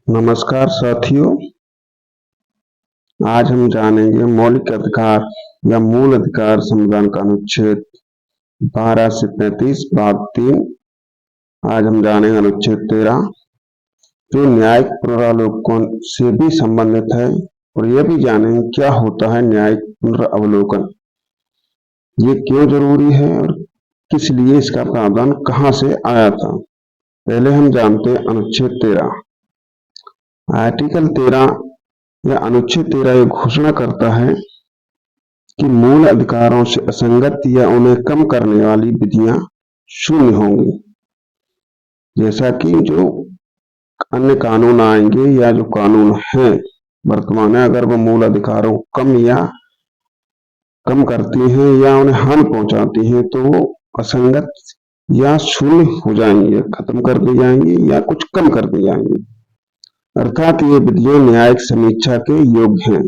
नमस्कार साथियों। आज हम जानेंगे मौलिक अधिकार या मूल अधिकार संविधान का अनुच्छेद 12 से 35 भाग 3। आज हम जानेंगे अनुच्छेद 13 जो न्यायिक पुनरावलोकन से भी संबंधित है, और यह भी जानेंगे क्या होता है न्यायिक पुनरावलोकन, ये क्यों जरूरी है और किस लिए इसका प्रावधान कहाँ से आया था। पहले हम जानते हैं अनुच्छेद 13। आर्टिकल 13 या अनुच्छेद 13 ये घोषणा करता है कि मूल अधिकारों से असंगत या उन्हें कम करने वाली विधियां शून्य होंगी। जैसा कि जो अन्य कानून आएंगे या जो कानून हैं वर्तमान में, अगर वो मूल अधिकारों को कम करती हैं या उन्हें हानि पहुंचाती हैं तो वो असंगत या शून्य हो जाएंगे, खत्म कर दी जाएंगी या कुछ कम कर दी जाएंगी। अर्थात ये विधियां न्यायिक समीक्षा के योग्य हैं।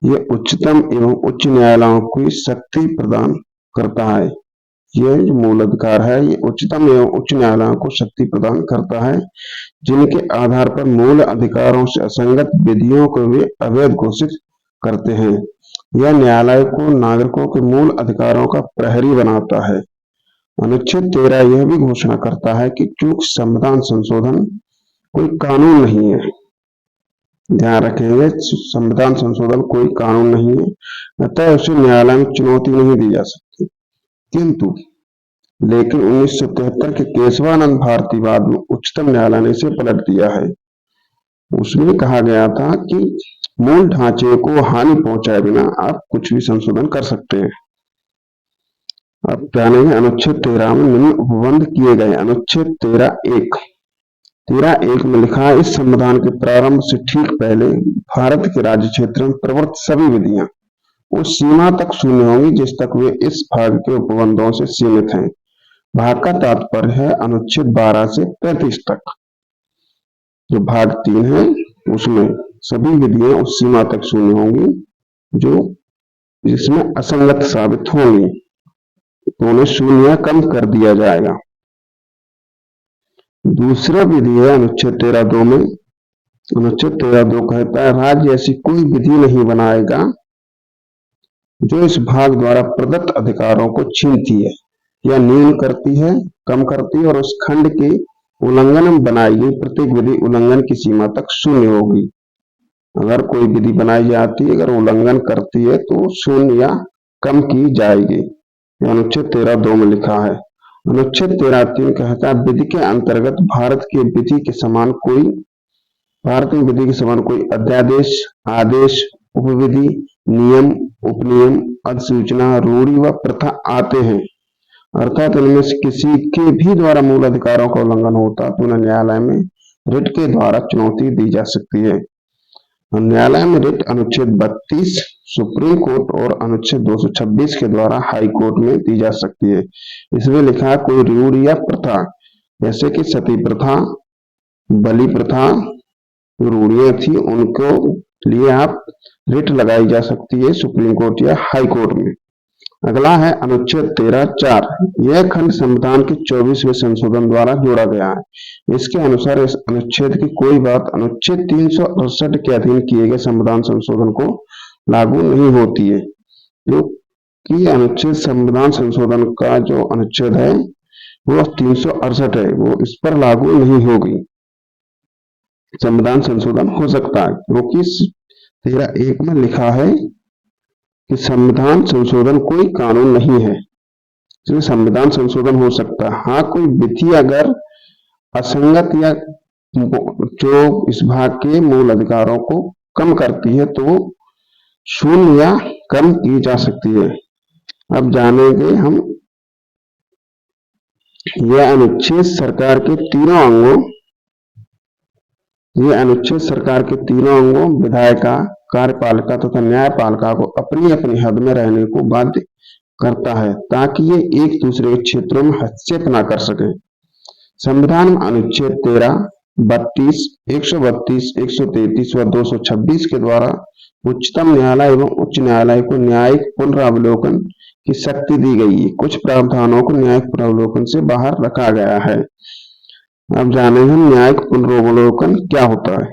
ये उच्चतम एवं उच्च न्यायालयों को शक्ति प्रदान करता है। यह जो मूल अधिकार है ये उच्चतम एवं उच्च न्यायालयों को शक्ति प्रदान करता है, जिनके आधार पर मूल अधिकारों से असंगत विधियों को वे अवैध घोषित करते हैं। यह न्यायालय को नागरिकों के मूल अधिकारों का प्रहरी बनाता है। अनुच्छेद 13 यह भी घोषणा करता है कि चूंकि संविधान संशोधन कोई कानून नहीं है, ध्यान रखेंगे, संविधान संशोधन कोई कानून नहीं है, अतः उसे न्यायालय में चुनौती नहीं दी जा सकती। किंतु लेकिन 1973 के केशवानंद भारती वाद में उच्चतम न्यायालय ने इसे पलट दिया है। उसमें कहा गया था कि मूल ढांचे को हानि पहुंचाए बिना आप कुछ भी संशोधन कर सकते हैं। अब जानेंगे अनुच्छेद 13 में निम्न उपबंध किए गए। अनुच्छेद 13(1) में लिखा है, इस संविधान के प्रारंभ से ठीक पहले भारत के राज्य क्षेत्र में प्रवृत्त सभी विधियां उस सीमा तक शून्य होंगी जिस तक वे इस भाग के उपबंधों से सीमित हैं। भाग का तात्पर्य है अनुच्छेद 12 से 35 तक। जो भाग 3 है उसमें सभी विधियां उस सीमा तक शून्य होंगी जो जिसमें असंगत साबित होंगी, तो उन्हें शून्य कम कर दिया जाएगा। दूसरा विधि है अनुच्छेद 13(2) में। अनुच्छेद 13(2) कहता है, राज्य ऐसी कोई विधि नहीं बनाएगा जो इस भाग द्वारा प्रदत्त अधिकारों को छीनती है या न्यून करती है, कम करती है, और उस खंड के उल्लंघन में बनाई गई प्रत्येक विधि उल्लंघन की सीमा तक शून्य होगी। अगर कोई विधि बनाई जाती है, अगर उल्लंघन करती है तो शून्य या कम की जाएगी। अनुच्छेद 13(2) में लिखा है। अनुच्छेद 13(3) कहता है, विधि के अंतर्गत भारत में विधि के समान कोई अध्यादेश, आदेश, उपविधि, नियम, उपनियम, अधिसूचना, रूढ़ि व प्रथा आते हैं। अर्थात इनमें से किसी के भी द्वारा मूल अधिकारों का उल्लंघन होता तो उन्हें न्यायालय में रिट के द्वारा चुनौती दी जा सकती है। न्यायालय में रिट अनुच्छेद 32 सुप्रीम कोर्ट और अनुच्छेद 226 के द्वारा हाई कोर्ट में दी जा सकती है। इसमें लिखा है, कोई रूढ़ि या प्रथा जैसे कि सती प्रथा, बलि प्रथा रूढ़ियां थी, उनको लिए आप रिट लगाई जा सकती है सुप्रीम कोर्ट या हाई कोर्ट में। अगला है अनुच्छेद 13(4). यह खंड संविधान के 24वें संशोधन द्वारा जोड़ा गया है। इसके अनुसार इस अनुच्छेद की कोई बात अनुच्छेद 368 के अधीन किए गए संविधान संशोधन को लागू नहीं होती है। जो कि अनुच्छेद संविधान संशोधन का जो अनुच्छेद है वो 368 है, वो इस पर लागू नहीं होगी। संविधान संशोधन हो सकता है क्योंकि 13(1) में लिखा है कि संविधान संशोधन कोई कानून नहीं है, इसलिए संविधान संशोधन हो सकता है। हाँ, कोई विधि अगर असंगत या जो इस भाग के मूल अधिकारों को कम करती है तो शून्य या कम की जा सकती है। अब जानेंगे हम यह अनुच्छेद सरकार के तीनों अंगों विधायिका, कार्यपालिका तथा न्यायपालिका को अपनी अपनी हद में रहने को बाध्य करता है ताकि ये एक दूसरे के क्षेत्रों में हस्तक्षेप न कर सके। संविधान में अनुच्छेद 13, 32, 132, 133 व 226 के द्वारा उच्चतम न्यायालय एवं उच्च न्यायालय को न्यायिक पुनरावलोकन की शक्ति दी गई है। कुछ प्रावधानों को न्यायिक पुनरावलोकन से बाहर रखा गया है। अब जानेंगे न्यायिक पुनरावलोकन क्या होता है।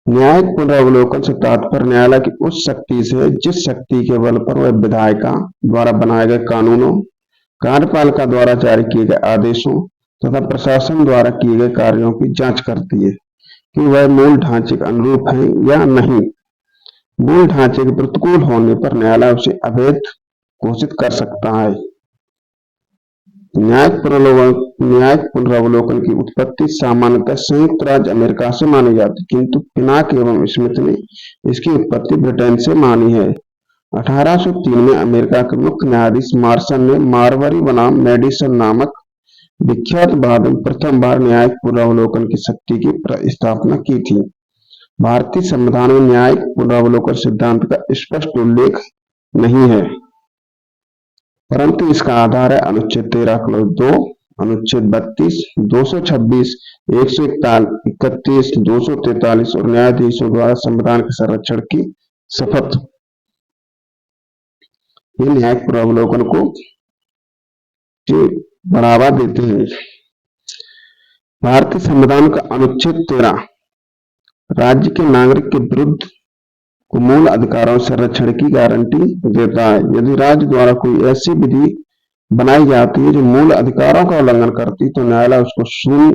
न्यायिक पुनरावलोकन से तात्पर्य न्यायालय की उस शक्ति से जिस शक्ति के बल पर वह विधायिका द्वारा बनाए गए कानूनों, कार्यपालिका द्वारा जारी किए गए आदेशों तथा प्रशासन द्वारा किए गए कार्यों की जांच करती है कि वह मूल ढांचे के अनुरूप है या नहीं। मूल ढांचे के प्रतिकूल होने पर न्यायालय उसे अवैध घोषित कर सकता है। न्यायिक पुनरावलोकन की उत्पत्ति सामान्यतः संयुक्त राज्य अमेरिका से मानी जाती, किंतु पिनाक एवं स्मिथ ने इसकी उत्पत्ति ब्रिटेन से मानी है। 1803 में अमेरिका के मुख्य न्यायाधीश मार्शल ने मारवरी बनाम मेडिसन नामक विख्यात वाद में प्रथम बार न्यायिक पुनरावलोकन की शक्ति की स्थापना की थी। भारतीय संविधान में न्यायिक पुनरावलोकन सिद्धांत का स्पष्ट उल्लेख नहीं है, परंतु इसका आधार है अनुच्छेद 13(2), अनुच्छेद 32, 226, 131, 243 और न्यायाधीशों द्वारा संविधान के संरक्षण की शपथ। ये न्यायिक पुनरावलोकन को बढ़ावा देते हैं। भारतीय संविधान का अनुच्छेद 13 राज्य के नागरिक के विरुद्ध को मूल अधिकारों संरक्षण की गारंटी देता है। यदि राज्य द्वारा कोई ऐसी विधि बनाई जाती है जो मूल अधिकारों का उल्लंघन करती, तो न्यायालय उसको शून्य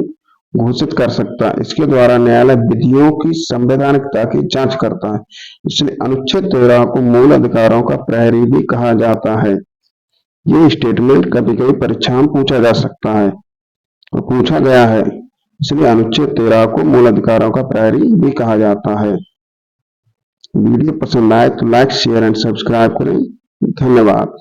घोषित कर सकता है। इसके द्वारा न्यायालय विधियों की संवैधानिकता की जांच करता है। इसलिए अनुच्छेद 13 को मूल अधिकारों का प्रहरी भी कहा जाता है। ये स्टेटमेंट कभी कभी परीक्षा में पूछा जा सकता है और पूछा गया है, इसलिए अनुच्छेद 13 को मूल अधिकारों का प्रहरी भी कहा जाता है। वीडियो पसंद आए तो लाइक, शेयर एंड सब्सक्राइब करें। धन्यवाद।